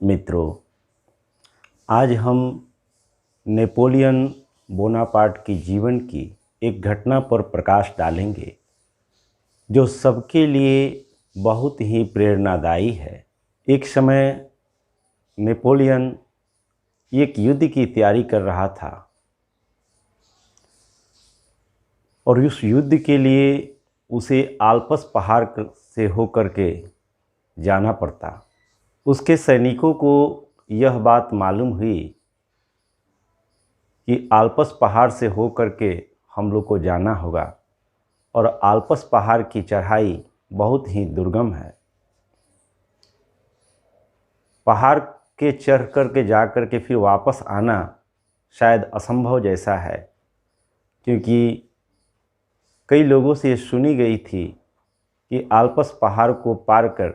मित्रों, आज हम नेपोलियन बोनापार्ट की जीवन की एक घटना पर प्रकाश डालेंगे जो सबके लिए बहुत ही प्रेरणादायी है। एक समय नेपोलियन एक युद्ध की तैयारी कर रहा था और उस युद्ध के लिए उसे आल्प्स पहाड़ से होकर के जाना पड़ता। उसके सैनिकों को यह बात मालूम हुई कि आल्प्स पहाड़ से होकर के हम लोग को जाना होगा और आल्प्स पहाड़ की चढ़ाई बहुत ही दुर्गम है। पहाड़ के चढ़ कर के जा कर के फिर वापस आना शायद असंभव जैसा है, क्योंकि कई लोगों से सुनी गई थी कि आल्प्स पहाड़ को पार कर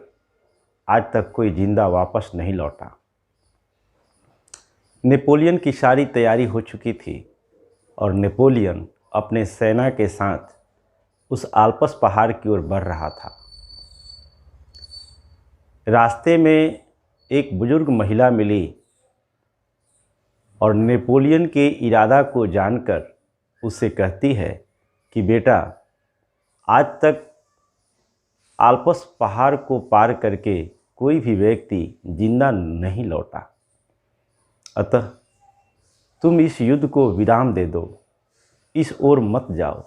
आज तक कोई जिंदा वापस नहीं लौटा। नेपोलियन की सारी तैयारी हो चुकी थी और नेपोलियन अपने सेना के साथ उस आल्प्स पहाड़ की ओर बढ़ रहा था। रास्ते में एक बुजुर्ग महिला मिली और नेपोलियन के इरादा को जानकर उससे कहती है कि बेटा, आज तक आल्प्स पहाड़ को पार करके कोई भी व्यक्ति जिंदा नहीं लौटा, अतः तुम इस युद्ध को विराम दे दो, इस ओर मत जाओ।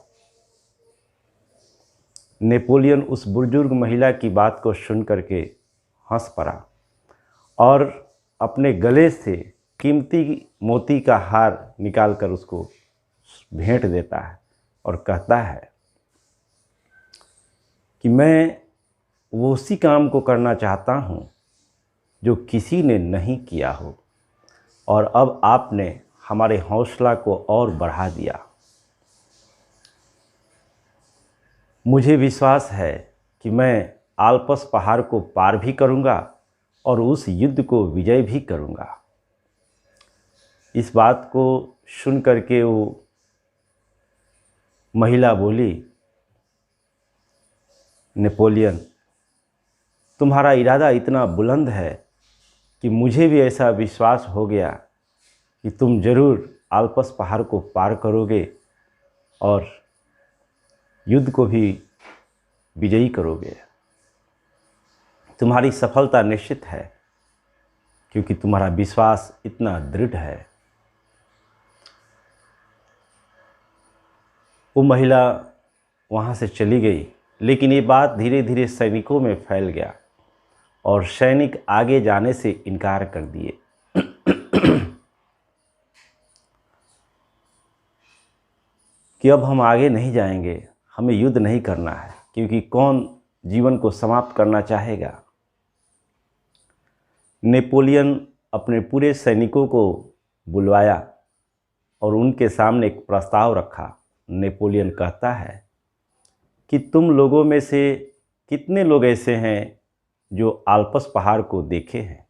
नेपोलियन उस बुजुर्ग महिला की बात को सुन करके हंस पड़ा और अपने गले से कीमती मोती का हार निकालकर उसको भेंट देता है और कहता है कि मैं वो उसी काम को करना चाहता हूँ जो किसी ने नहीं किया हो, और अब आपने हमारे हौसला को और बढ़ा दिया। मुझे विश्वास है कि मैं आल्प्स पहाड़ को पार भी करूँगा और उस युद्ध को विजय भी करूँगा। इस बात को सुन करके वो महिला बोली, नेपोलियन, तुम्हारा इरादा इतना बुलंद है कि मुझे भी ऐसा विश्वास हो गया कि तुम ज़रूर आल्प्स पहाड़ को पार करोगे और युद्ध को भी विजयी करोगे। तुम्हारी सफलता निश्चित है क्योंकि तुम्हारा विश्वास इतना दृढ़ है। वो महिला वहाँ से चली गई, लेकिन ये बात धीरे धीरे सैनिकों में फैल गया और सैनिक आगे जाने से इनकार कर दिए। कि अब हम आगे नहीं जाएंगे, हमें युद्ध नहीं करना है, क्योंकि कौन जीवन को समाप्त करना चाहेगा। नेपोलियन अपने पूरे सैनिकों को बुलवाया और उनके सामने एक प्रस्ताव रखा। नेपोलियन कहता है कि तुम लोगों में से कितने लोग ऐसे हैं जो आल्प्स पहाड़ को देखे हैं।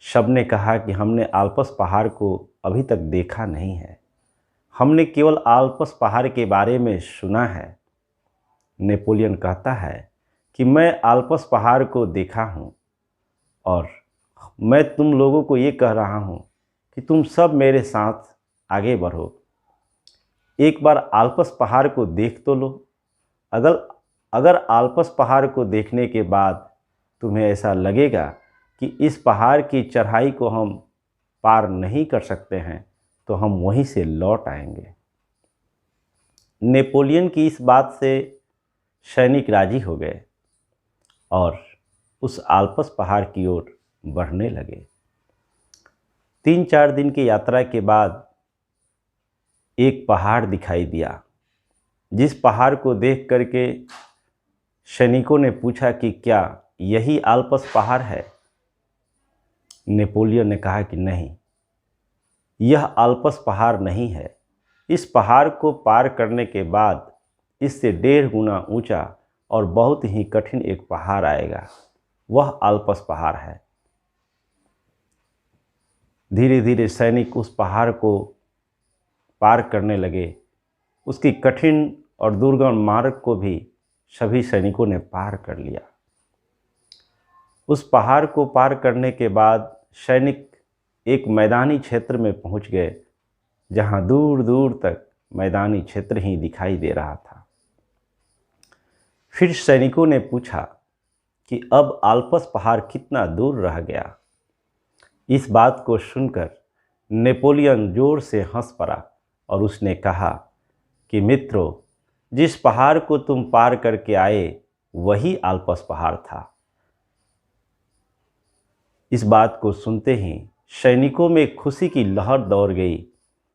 सब ने कहा कि हमने आल्प्स पहाड़ को अभी तक देखा नहीं है, हमने केवल आल्प्स पहाड़ के बारे में सुना है। नेपोलियन कहता है कि मैं आल्प्स पहाड़ को देखा हूँ और मैं तुम लोगों को ये कह रहा हूँ कि तुम सब मेरे साथ आगे बढ़ो। एक बार आल्प्स पहाड़ को देख तो लो। अगर आल्प्स पहाड़ को देखने के बाद तुम्हें ऐसा लगेगा कि इस पहाड़ की चढ़ाई को हम पार नहीं कर सकते हैं, तो हम वहीं से लौट आएंगे। नेपोलियन की इस बात से सैनिक राजी हो गए और उस आल्प्स पहाड़ की ओर बढ़ने लगे। 3-4 दिन की यात्रा के बाद एक पहाड़ दिखाई दिया, जिस पहाड़ को देख करके सैनिकों ने पूछा कि क्या यही आल्प्स पहाड़ है। नेपोलियन ने कहा कि नहीं, यह आल्प्स पहाड़ नहीं है। इस पहाड़ को पार करने के बाद इससे 1.5 गुना ऊंचा और बहुत ही कठिन एक पहाड़ आएगा, वह आल्प्स पहाड़ है। धीरे धीरे सैनिक उस पहाड़ को पार करने लगे। उसकी कठिन और दुर्गम मार्ग को भी सभी सैनिकों ने पार कर लिया। उस पहाड़ को पार करने के बाद सैनिक एक मैदानी क्षेत्र में पहुंच गए, जहां दूर दूर तक मैदानी क्षेत्र ही दिखाई दे रहा था। फिर सैनिकों ने पूछा कि अब आल्पस पहाड़ कितना दूर रह गया। इस बात को सुनकर नेपोलियन जोर से हंस पड़ा और उसने कहा कि मित्रों, जिस पहाड़ को तुम पार करके आए वही आल्पस पहाड़ था। इस बात को सुनते ही सैनिकों में खुशी की लहर दौड़ गई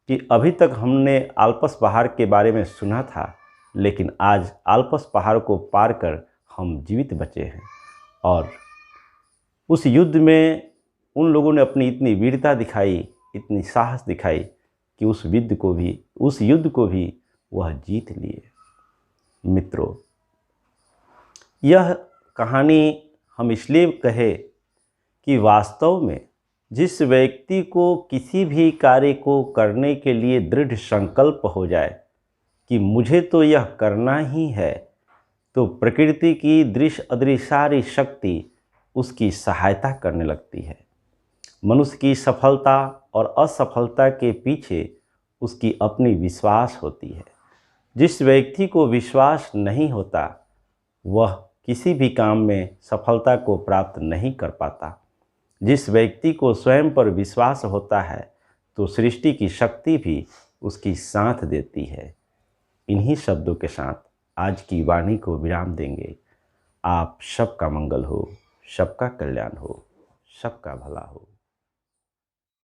कि अभी तक हमने आल्पस पहाड़ के बारे में सुना था, लेकिन आज आल्पस पहाड़ को पार कर हम जीवित बचे हैं। और उस युद्ध में उन लोगों ने अपनी इतनी वीरता दिखाई, इतनी साहस दिखाई कि उस युद्ध को भी वह जीत लिए। मित्रों, यह कहानी हम इसलिए कहे कि वास्तव में जिस व्यक्ति को किसी भी कार्य को करने के लिए दृढ़ संकल्प हो जाए कि मुझे तो यह करना ही है, तो प्रकृति की दृश्य अदृश्य सारी शक्ति उसकी सहायता करने लगती है। मनुष्य की सफलता और असफलता के पीछे उसकी अपनी विश्वास होती है। जिस व्यक्ति को विश्वास नहीं होता वह किसी भी काम में सफलता को प्राप्त नहीं कर पाता। जिस व्यक्ति को स्वयं पर विश्वास होता है तो सृष्टि की शक्ति भी उसकी साथ देती है। इन्हीं शब्दों के साथ आज की वाणी को विराम देंगे। आप सबका मंगल हो, सबका कल्याण हो, सबका भला हो।